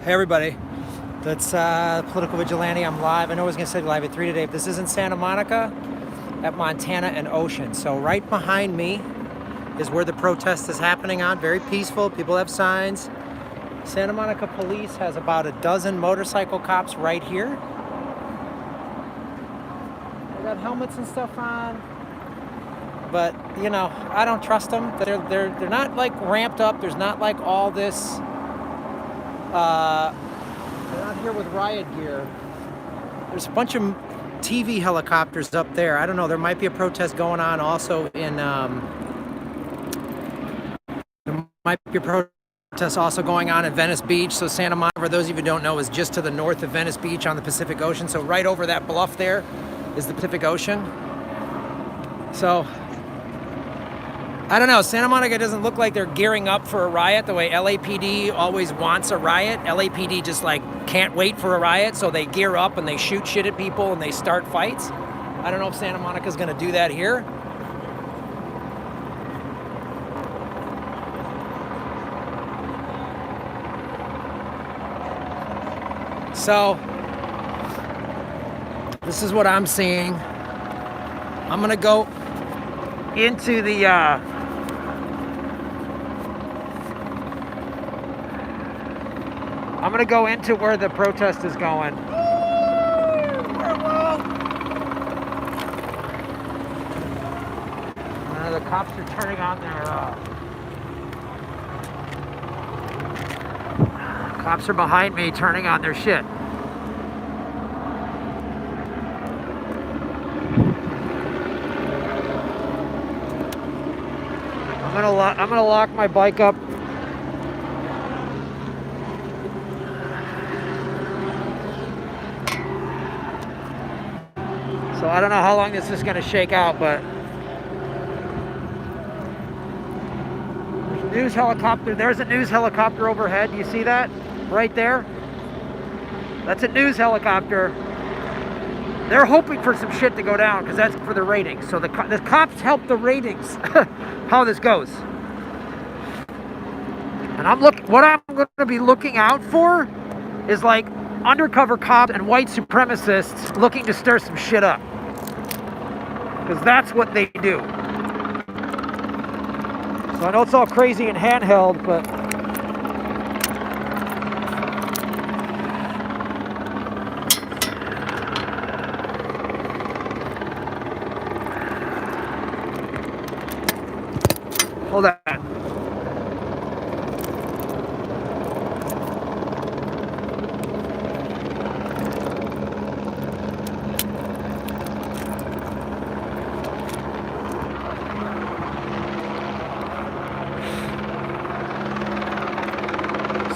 Hey everybody, that's Political Vigilante. I'm live. I know I was going to say live at 3 today, but this is in Santa Monica at Montana and Ocean. So right behind me is where the protest is happening on. Very peaceful. People have signs. Santa Monica Police has about a dozen motorcycle cops right here. They got helmets and stuff on. But, you know, I don't trust them. They're not like ramped up. There's not like all this... they're not here with riot gear. There's a bunch of TV helicopters up there. I don't know. There might be a protest going on also in. There might be a protest also going on in Venice Beach. So Santa Monica, for those of you who don't know, is just to the north of Venice Beach on the Pacific Ocean. So right over that bluff there is the Pacific Ocean. So I don't know. Santa Monica doesn't look like they're gearing up for a riot the way LAPD always wants a riot. LAPD just like can't wait for a riot, so they gear up and they shoot shit at people and they start fights. I don't know if Santa Monica's going to do that here. So this is what I'm seeing. I'm going to go into the I'm gonna go into where the protest is going. The cops are turning on their cops are behind me turning on their shit. I'm gonna lock my bike up. So I don't know how long this is gonna shake out, but there's a news helicopter. There's a news helicopter overhead. You see that? Right there? That's a news helicopter. They're hoping for some shit to go down because that's for the ratings. So the cops help the ratings. How this goes. And what I'm going to be looking out for is like undercover cops and white supremacists looking to stir some shit up. Because that's what they do. So I know it's all crazy and handheld, but hold on.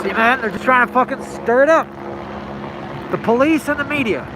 See, man, they're just trying to fucking stir it up. The police and the media.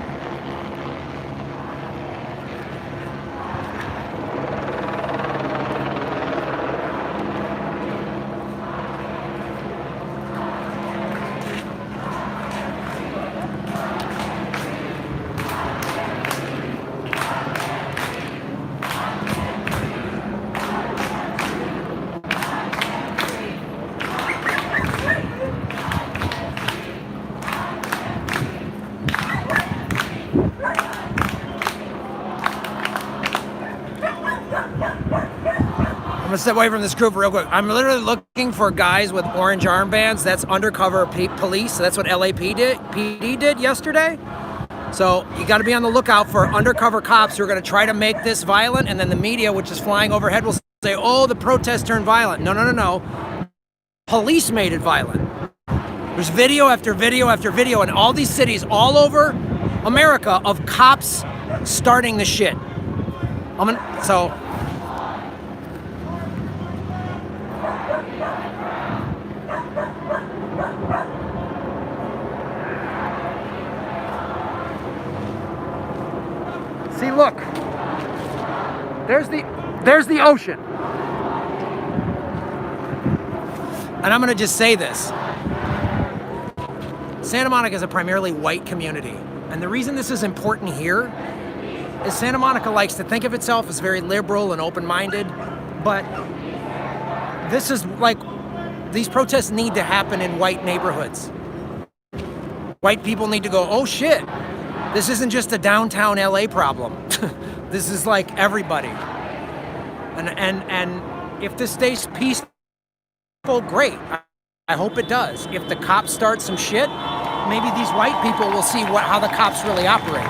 I'm gonna step away from this group real quick. I'm literally looking for guys with orange armbands. That's undercover police. So that's what LAPD did yesterday. So you got to be on the lookout for undercover cops who are going to try to make this violent, and then the media, which is flying overhead, will say, "Oh, the protest turned violent." No. Police made it violent. There's video after video after video in all these cities all over America of cops starting the shit. So. See, look. There's the ocean. And I'm going to just say this. Santa Monica is a primarily white community. And the reason this is important here is Santa Monica likes to think of itself as very liberal and open-minded, but this is like, these protests need to happen in white neighborhoods. white people need to go, oh shit, this isn't just a downtown LA problem. This is like everybody. And if this stays peaceful, great. I hope it does. If the cops start some shit, maybe these white people will see how the cops really operate.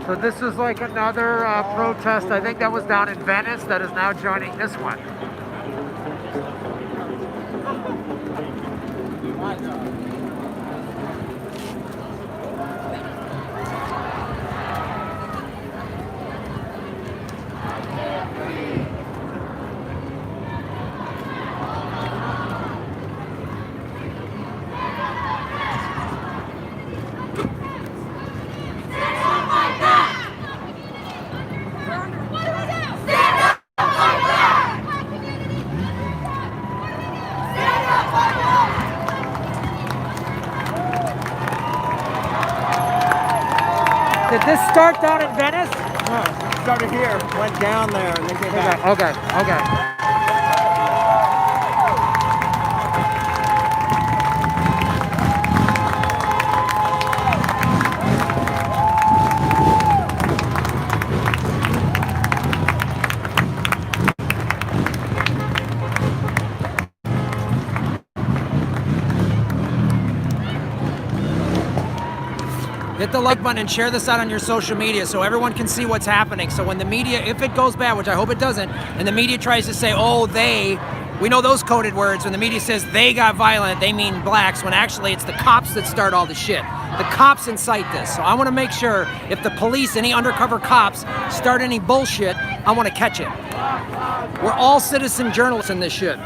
So this is like another protest. I think that was down in Venice that is now joining this one. Did this start down in Venice? No, it started here, went down there, and then came back. Okay. Hit the like button and share this out on your social media so everyone can see what's happening. So when the media, if it goes bad, which I hope it doesn't, and the media tries to say, oh, we know those coded words. When the media says they got violent, they mean blacks, when actually it's the cops that start all the shit. The cops incite this. So I want to make sure if the police, any undercover cops, start any bullshit, I want to catch it. We're all citizen journalists in this shit.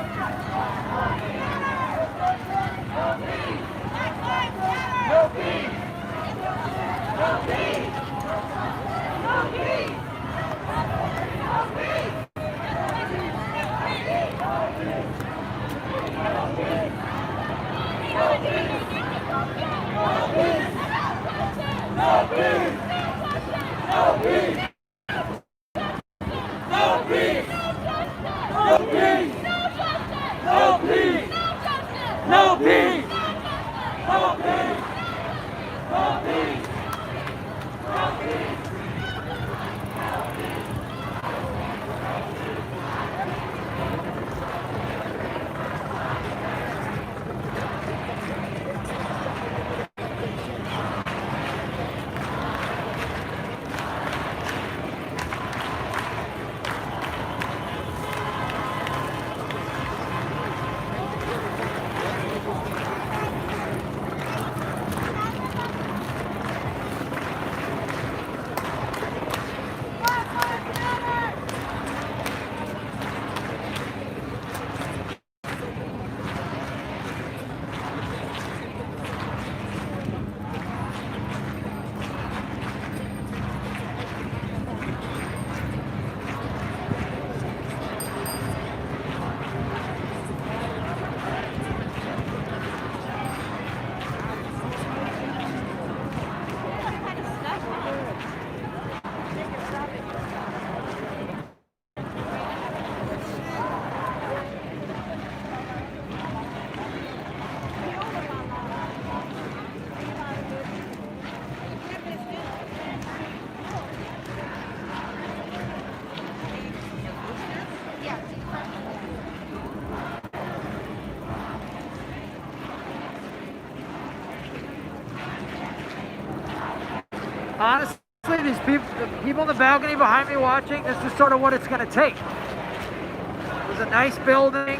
Honestly, these people, the people in the balcony behind me watching, this is sort of what it's going to take. It was a nice building.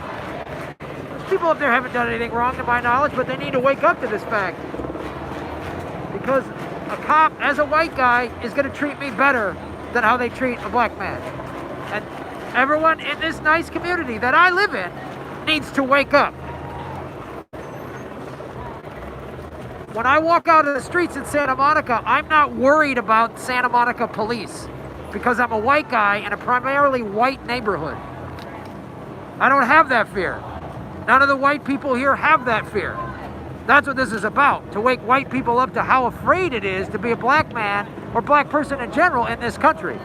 Those people up there haven't done anything wrong to my knowledge, but they need to wake up to this fact. Because a cop, as a white guy, is going to treat me better than how they treat a black man. And everyone in this nice community that I live in needs to wake up. When I walk out of the streets in Santa Monica, I'm not worried about Santa Monica police because I'm a white guy in a primarily white neighborhood. I don't have that fear. None of the white people here have that fear. That's what this is about, to wake white people up to how afraid it is to be a black man or black person in general in this country.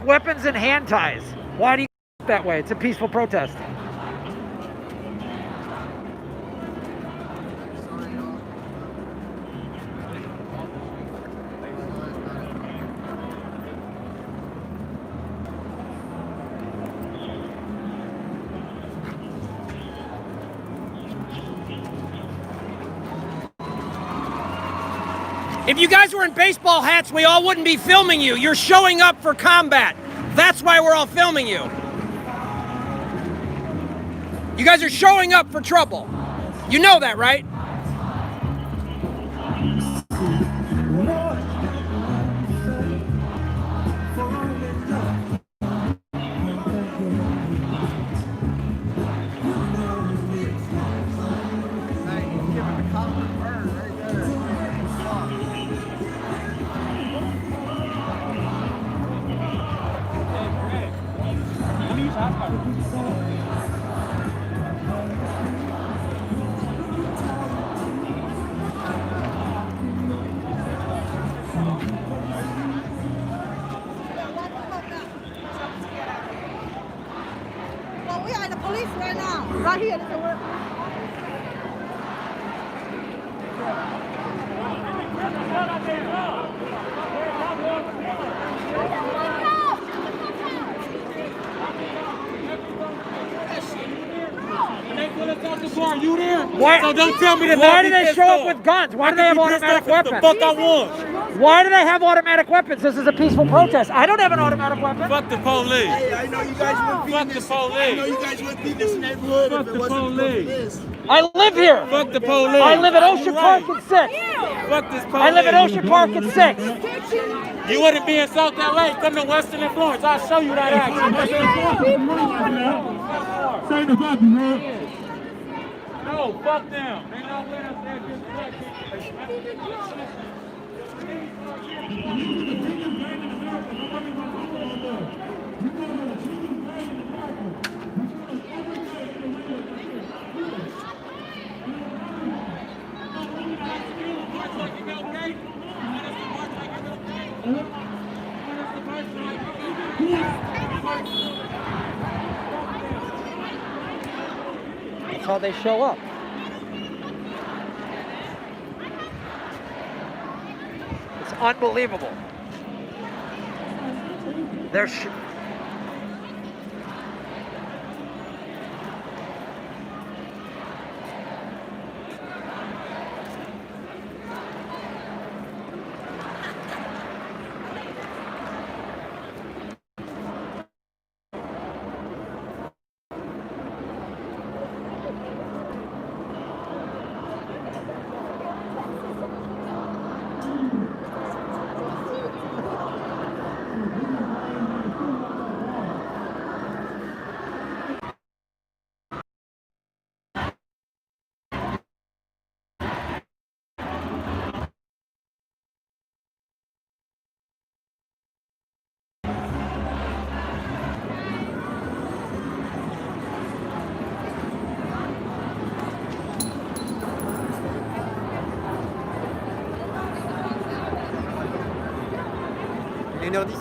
weapons and hand ties. Why do you that way? It's a peaceful protest. If you guys were in baseball hats, we all wouldn't be filming you. You're showing up for combat. That's why we're all filming you. You guys are showing up for trouble. You know that, right? Well, we are in the police right now. Right here. This is where You there? Why, so don't tell me that. Why do they show up with guns? Why do they have automatic weapons? The fuck I want. Why do they have automatic weapons? This is a peaceful protest. I don't have an automatic weapon. Fuck the police. Hey, I know you guys wouldn't be Fuck in the this. police. I know you guys wouldn't be in this neighborhood Fuck if it the wasn't for police. this. I live here. Fuck the police. I live at Ocean Park at 6. Fuck this police. I live at Ocean Park at 6. You wouldn't be in South LA. Come to Western Influence. I'll show you that action. Say the button, man. No, fuck them. They not with us. They're just fucking. That's how they show up. It's unbelievable. They're You know this?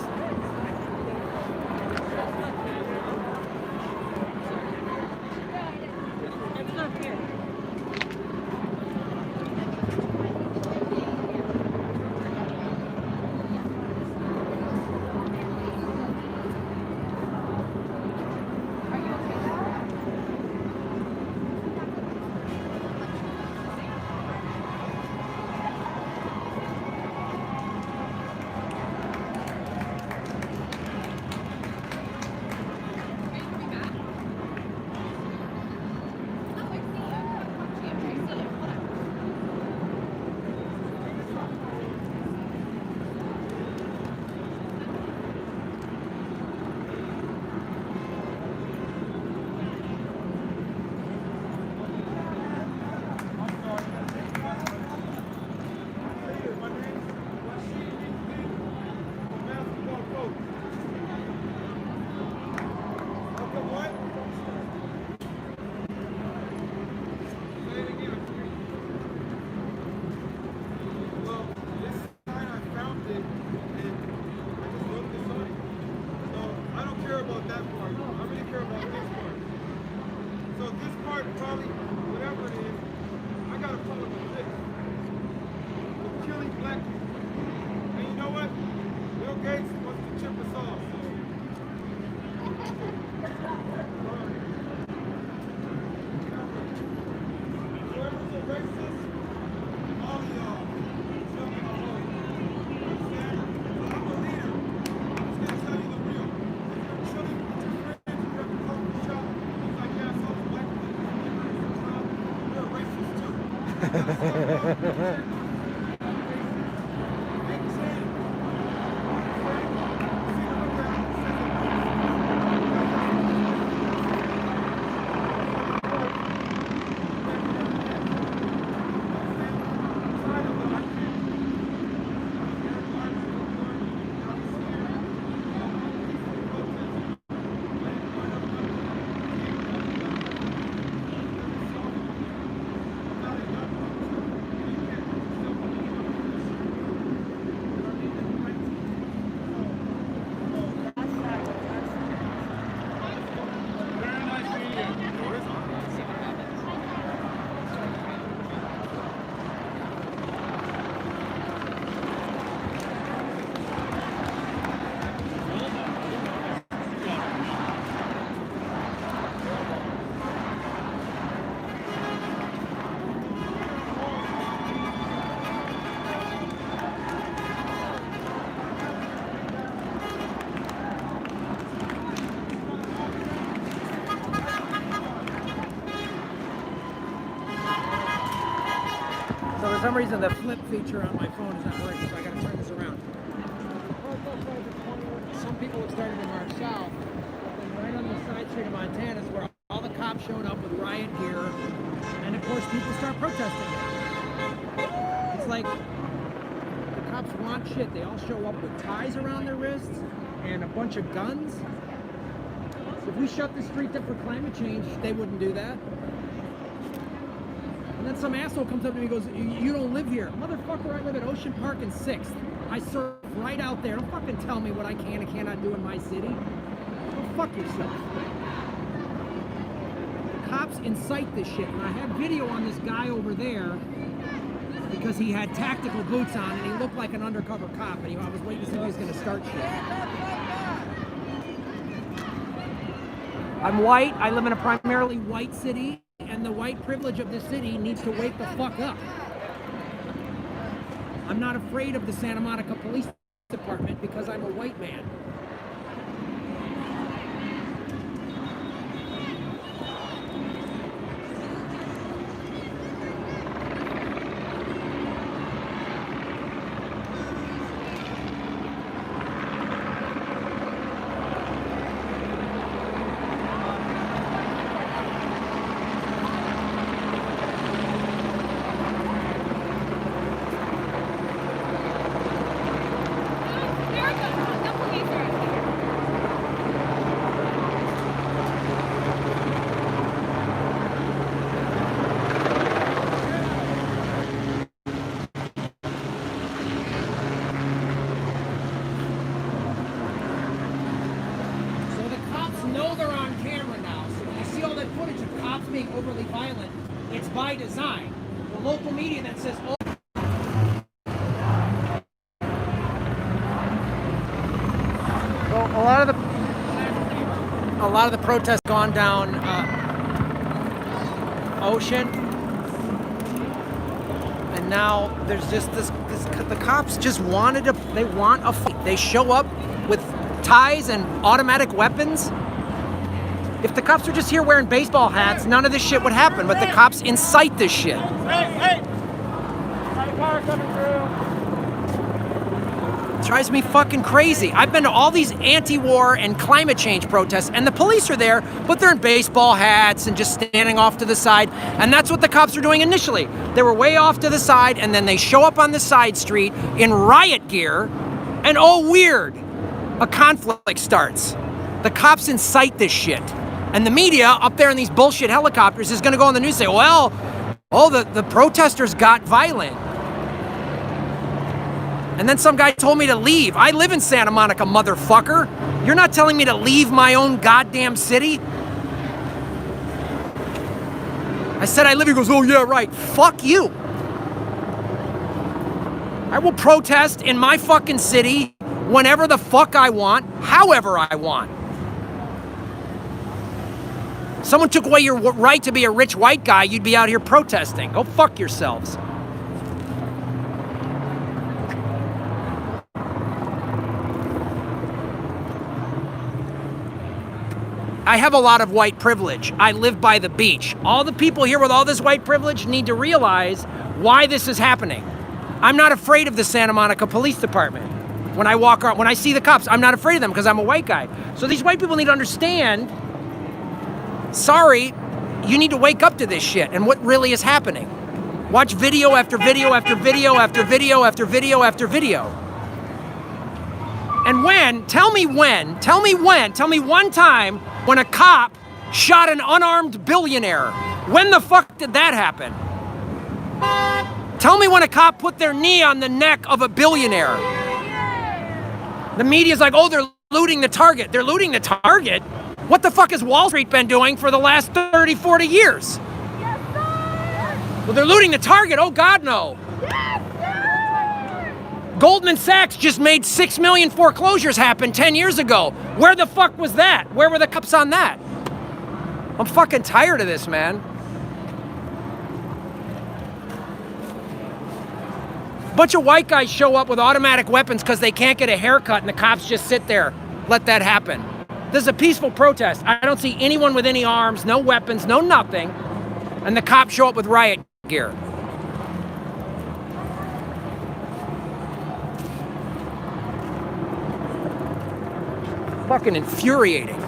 So for some reason the flip feature on my phone is not working, so I gotta turn this around. Some people have started to march south, and right on the side street of Montana is where all the cops showed up with riot gear, and of course people start protesting it. It's like the cops want shit. They all show up with ties around their wrists and a bunch of guns. If we shut the street down for climate change, they wouldn't do that. And then some asshole comes up to me and goes, you don't live here. Motherfucker, I live at Ocean Park and 6th. I surf right out there. Don't fucking tell me what I can and cannot do in my city. Go fuck yourself. The cops incite this shit. And I have video on this guy over there because he had tactical boots on and he looked like an undercover cop. And I was waiting to see if he was going to start shit. I'm white. I live in a primarily white city. And the white privilege of this city needs to wake the fuck up. I'm not afraid of the Santa Monica Police Department because I'm a white man. By design. The local media that says, oh, well, a lot of the protests gone down Ocean, and now there's just this the cops just wanted they want a fight. They show up with ties and automatic weapons. If the cops were just here wearing baseball hats, none of this shit would happen, but the cops incite this shit. Hey! Car coming through. It drives me fucking crazy. I've been to all these anti-war and climate change protests, and the police are there, but they're in baseball hats and just standing off to the side, and that's what the cops were doing initially. They were way off to the side, and then they show up on the side street in riot gear, and oh, weird, a conflict starts. The cops incite this shit. And the media up there in these bullshit helicopters is going to go on the news and say, well, oh, the protesters got violent. And then some guy told me to leave. I live in Santa Monica, motherfucker. You're not telling me to leave my own goddamn city? I said I live here. He goes, oh, yeah, right. Fuck you. I will protest in my fucking city whenever the fuck I want, however I want. Someone took away your right to be a rich white guy, you'd be out here protesting. Go fuck yourselves. I have a lot of white privilege. I live by the beach. All the people here with all this white privilege need to realize why this is happening. I'm not afraid of the Santa Monica Police Department. When I walk around, when I see the cops, I'm not afraid of them because I'm a white guy. So these white people need to understand, sorry, you need to wake up to this shit and what really is happening. Watch video after video after video after video after video after video. And tell me one time when a cop shot an unarmed billionaire. When the fuck did that happen? Tell me when a cop put their knee on the neck of a billionaire. The media's like, oh, they're looting the Target. They're looting the Target? What the fuck has Wall Street been doing for the last 30, 40 years? Yes, sir. Well, they're looting the Target. Oh, God, no. Yes, sir. Goldman Sachs just made 6 million foreclosures happen 10 years ago. Where the fuck was that? Where were the cops on that? I'm fucking tired of this, man. Bunch of white guys show up with automatic weapons because they can't get a haircut and the cops just sit there, let that happen. This is a peaceful protest. I don't see anyone with any arms, no weapons, no nothing, and the cops show up with riot gear. Fucking infuriating.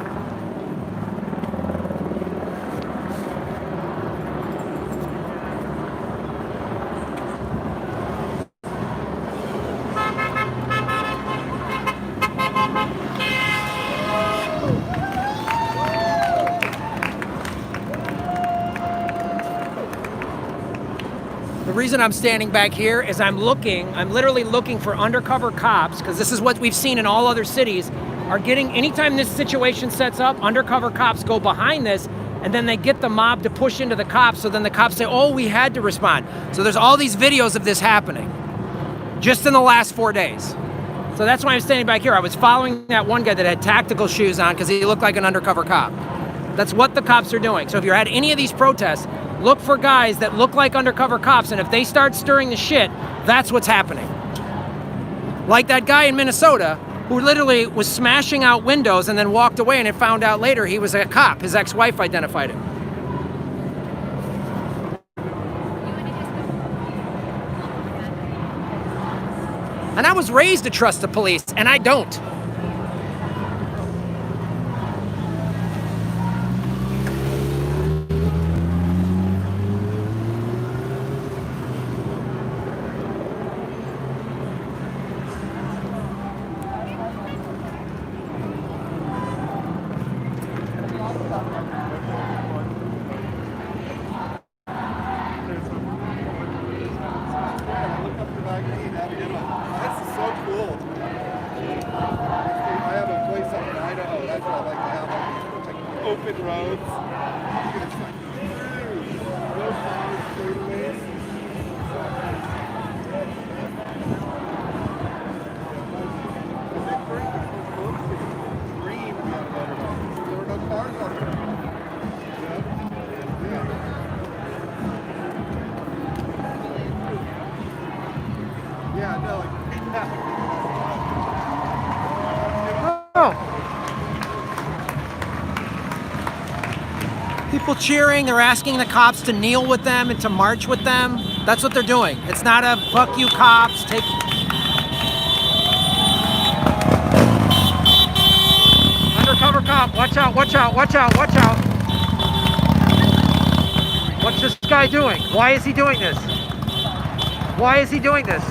The reason I'm standing back here is I'm literally looking for undercover cops, because this is what we've seen in all other cities, are getting, anytime this situation sets up, undercover cops go behind this, and then they get the mob to push into the cops, so then the cops say, oh, we had to respond. So there's all these videos of this happening, just in the last 4 days. So that's why I'm standing back here. I was following that one guy that had tactical shoes on, because he looked like an undercover cop. That's what the cops are doing. So if you're at any of these protests, look for guys that look like undercover cops, and if they start stirring the shit, that's what's happening. Like that guy in Minnesota who literally was smashing out windows and then walked away, and it found out later he was a cop. His ex-wife identified him. And I was raised to trust the police, and I don't. People cheering, they're asking the cops to kneel with them and to march with them. That's what they're doing. It's not a fuck you cops, take... Undercover cop, watch out, watch out, watch out, watch out. What's this guy doing? Why is he doing this? Why is he doing this?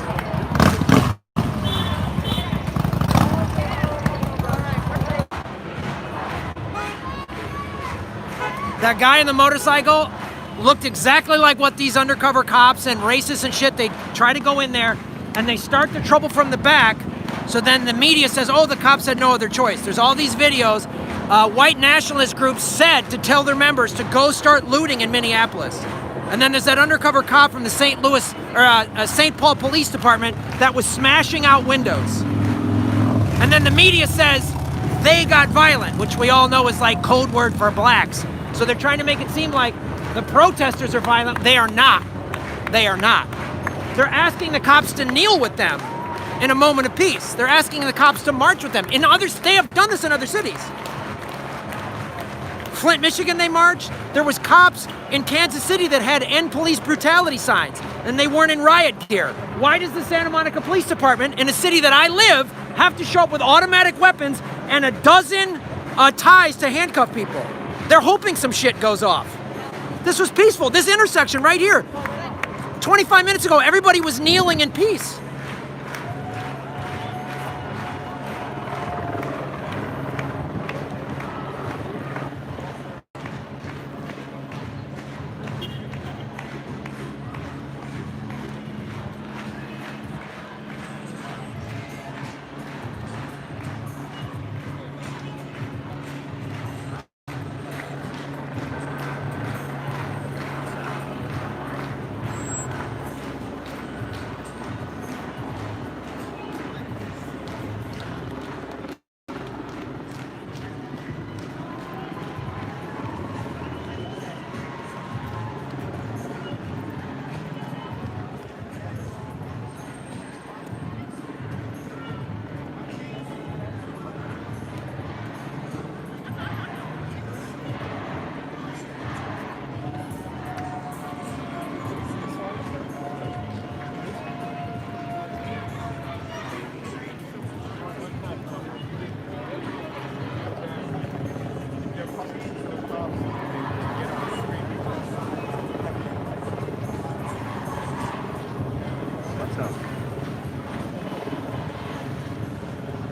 That guy in the motorcycle looked exactly like what these undercover cops and racists and shit, they try to go in there and they start the trouble from the back. So then the media says, oh, the cops had no other choice. There's all these videos. White nationalist groups said to tell their members to go start looting in Minneapolis. And then there's that undercover cop from the St. Paul Police Department that was smashing out windows. And then the media says they got violent, which we all know is like code word for blacks. So they're trying to make it seem like the protesters are violent. They are not. They are not. They're asking the cops to kneel with them in a moment of peace. They're asking the cops to march with them. They have done this in other cities. Flint, Michigan, they marched. There was cops in Kansas City that had end police brutality signs, and they weren't in riot gear. Why does the Santa Monica Police Department, in a city that I live, have to show up with automatic weapons and a dozen ties to handcuff people? They're hoping some shit goes off. This was peaceful. This intersection right here, 25 minutes ago, everybody was kneeling in peace.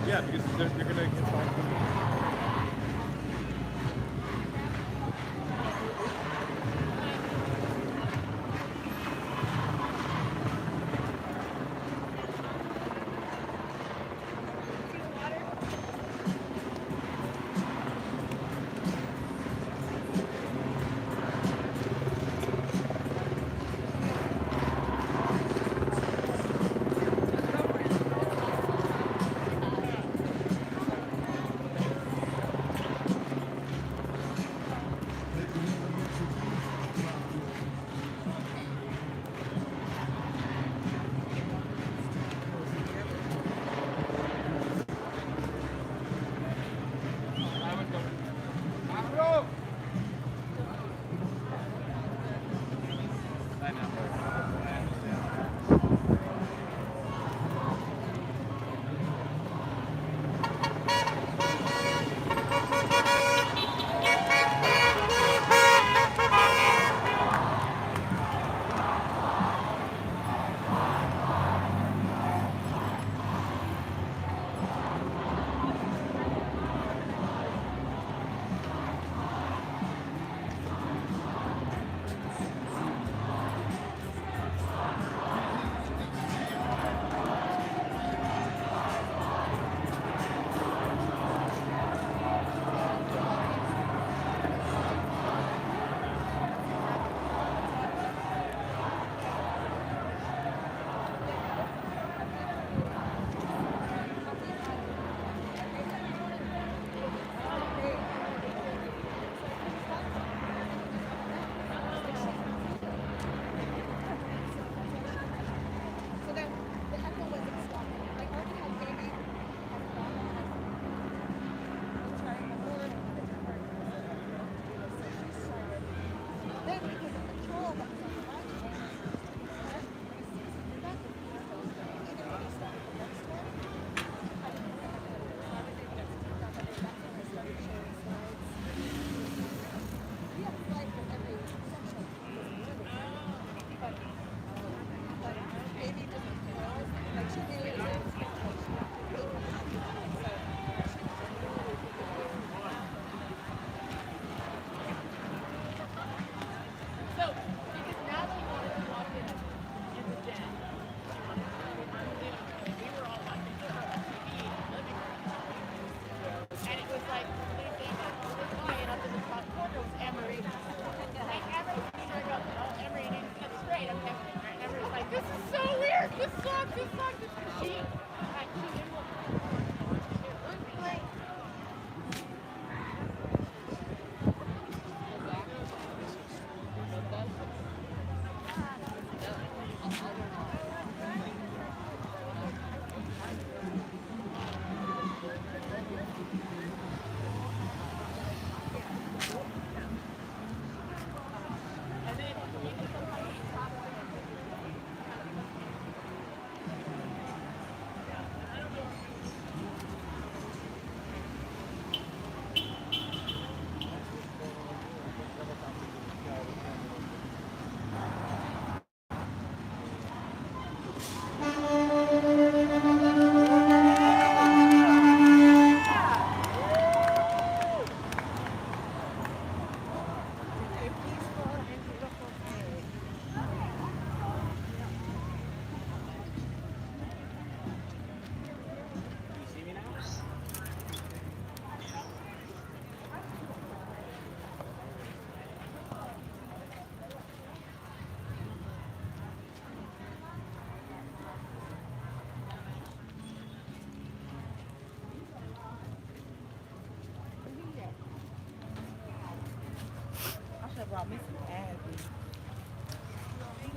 Yeah, because you're gonna get fined.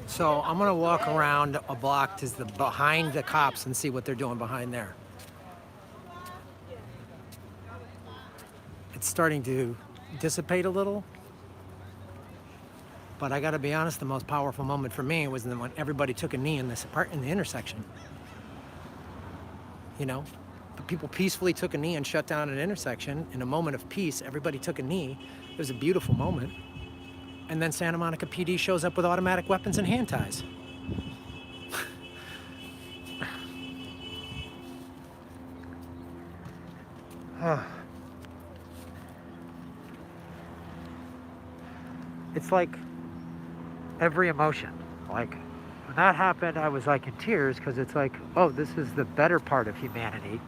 So I'm gonna walk around a block to the behind the cops and see what they're doing behind there. It's starting to dissipate a little, but I gotta be honest, the most powerful moment for me was when everybody took a knee in this part in the intersection. You know, the people peacefully took a knee and shut down an intersection. In a moment of peace, everybody took a knee. It was a beautiful moment. And then Santa Monica PD shows up with automatic weapons and hand ties. It's like every emotion. Like when that happened, I was like in tears because it's like, oh, this is the better part of humanity.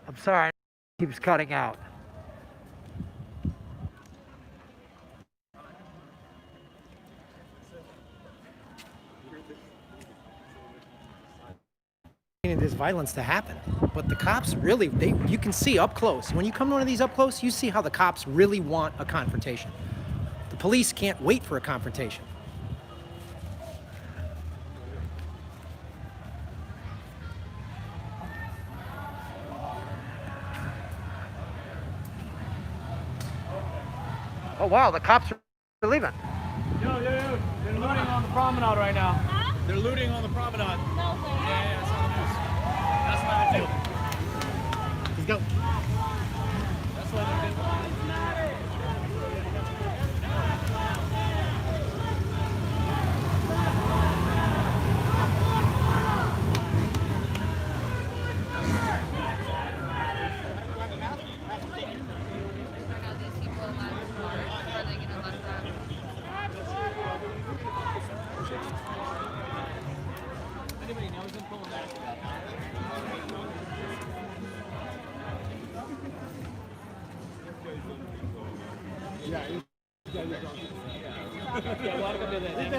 I'm sorry, it keeps cutting out. This violence to happen, but the cops really, you can see up close. When you come to one of these up close, you see how the cops really want a confrontation. The police can't wait for a confrontation. Oh wow, the cops are leaving. Yo, they're looting on the promenade right now. Huh? They're looting on the promenade. No, sir. Yeah, it's on the news. That's what I do. Let's go. That's what I do.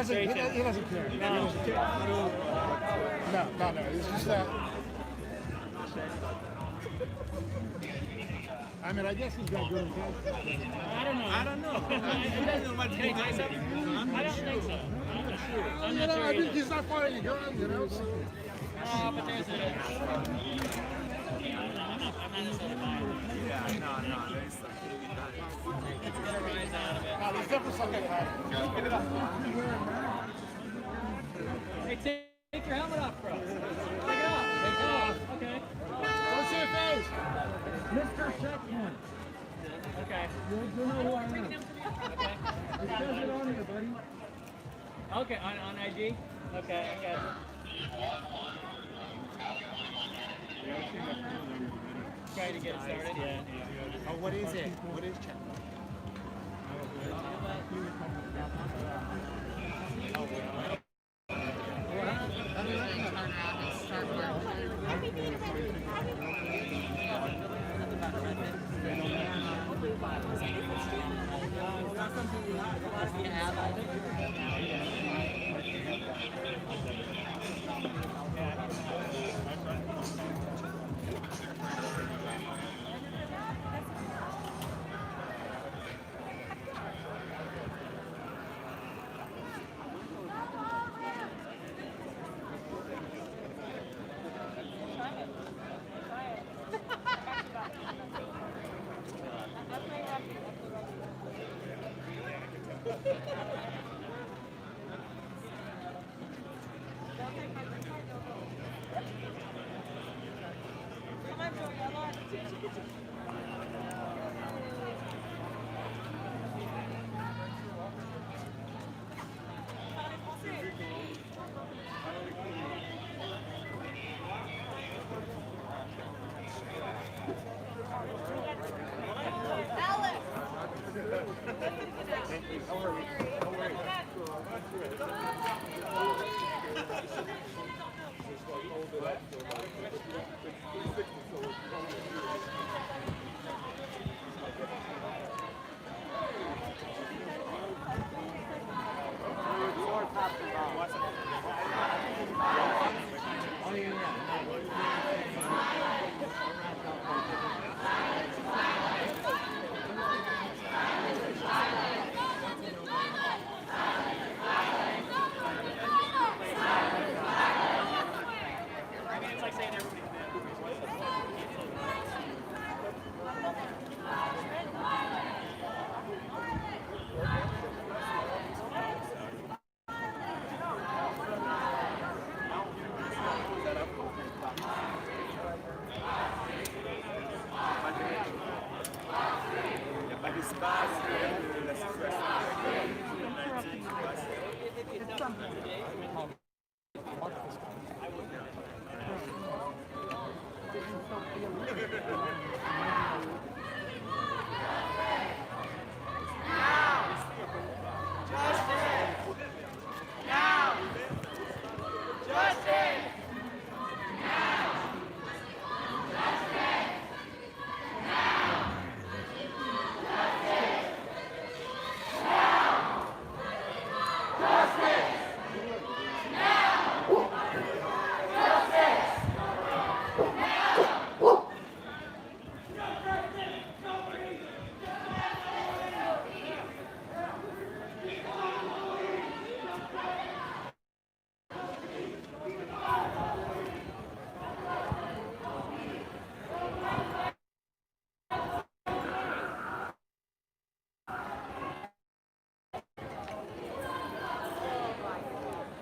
He doesn't care. No. It's just that. I mean, I guess he's got good intentions. I don't know. I don't know what he thinks. I don't think so. I'm not sure. I'm not sure. I mean, he's not firing a gun, you know. So. But there's a... I'm not necessarily buying it. Yeah, no. It's gonna rise out of it. There's definitely something happening. Get it up. Hey, take your helmet off, bro. Take it off. Take it off. Okay. Don't see your face. Mr. Checkpoint. Okay. You know who I am. Okay. It says it on you, buddy. Okay, on IG? Okay, I got it. Trying to get it started. Yeah. Oh, what is it? What is check?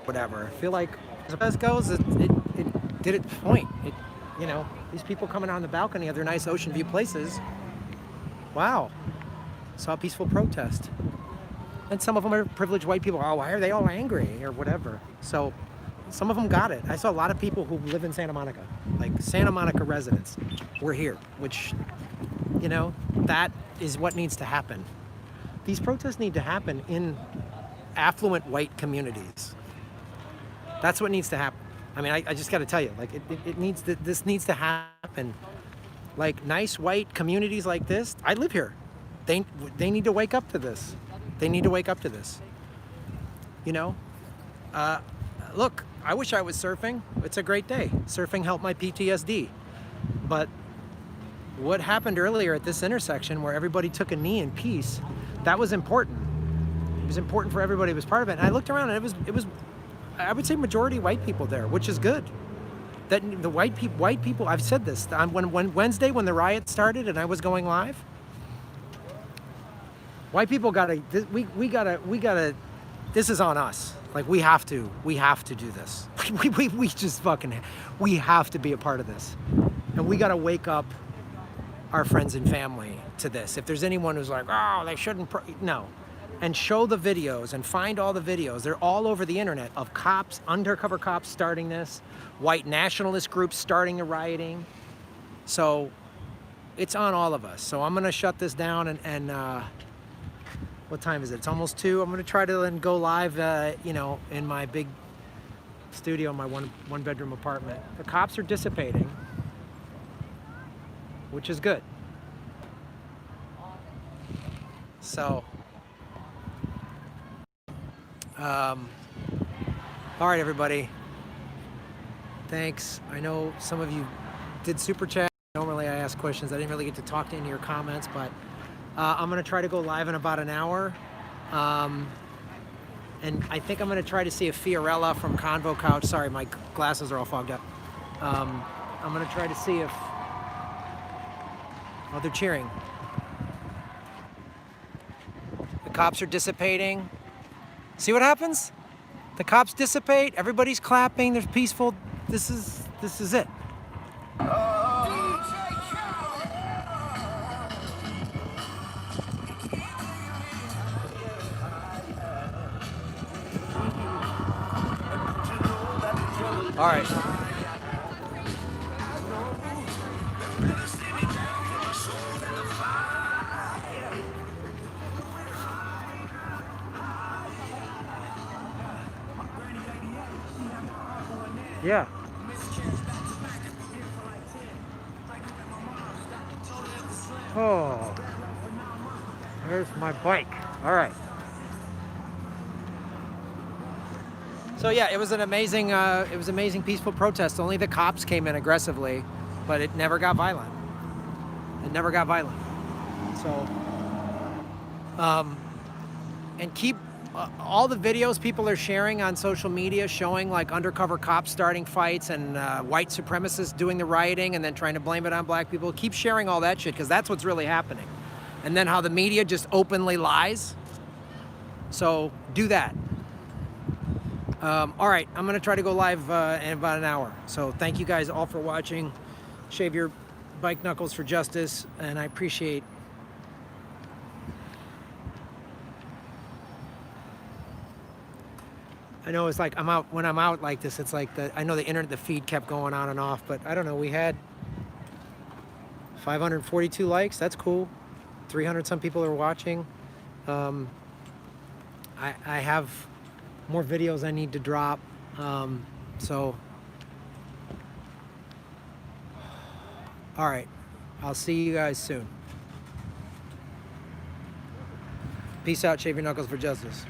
Whatever. I feel like as best goes, it did its point. You know, these people coming on the balcony of their nice ocean view places. Wow. Saw a peaceful protest. And some of them are privileged white people. Oh, why are they all angry or whatever? So some of them got it. I saw a lot of people who live in Santa Monica, like Santa Monica residents, were here, which, you know, that is what needs to happen. These protests need to happen in affluent white communities. That's what needs to happen. I mean, I just got to tell you, like, this needs to happen. Like, nice white communities like this, I live here. They need to wake up to this. They need to wake up to this. You know? Look, I wish I was surfing. It's a great day. Surfing helped my PTSD. But what happened earlier at this intersection where everybody took a knee in peace, that was important. It was important for everybody who was part of it. And I looked around and it was I would say majority white people there, which is good. That the white people, I've said this, when Wednesday when the riot started and I was going live, white people we gotta, this is on us. Like we have to do this. we just fucking, we have to be a part of this. And we gotta wake up our friends and family to this. If there's anyone who's like, oh, they shouldn't, no. And show the videos and find all the videos. They're all over the internet of cops, undercover cops starting this, white nationalist groups starting the rioting. So it's on all of us. So I'm gonna shut this down and what time is it? It's almost 2. I'm gonna try to then go live, you know, in my big studio, my one bedroom apartment. The cops are dissipating, which is good. So, all right, everybody. Thanks. I know some of you did super chat. Normally I ask questions. I didn't really get to talk to any of your comments, but I'm gonna try to go live in about an hour. And I think I'm gonna try to see if Fiorella from Convo Couch, sorry, my glasses are all fogged up. I'm gonna try to see if, oh, they're cheering. The cops are dissipating. See what happens? The cops dissipate, everybody's clapping, there's peaceful, this is it. All right. Yeah. Oh, there's my bike. All right. So yeah, it was an amazing, peaceful protest. Only the cops came in aggressively, but it never got violent. It never got violent. So, and keep all the videos people are sharing on social media showing like undercover cops starting fights and white supremacists doing the rioting and then trying to blame it on black people. Keep sharing all that shit because that's what's really happening. And then how the media just openly lies. So do that. All right, I'm gonna try to go live in about an hour. So thank you guys all for watching. Shave your bike knuckles for justice, and I appreciate. I know it's like when I'm out like this, it's like I know the internet, the feed kept going on and off, but I don't know, we had 542 likes. That's cool. 300 some people are watching. I have more videos I need to drop. So, all right. I'll see you guys soon. Peace out. Shave your knuckles for justice.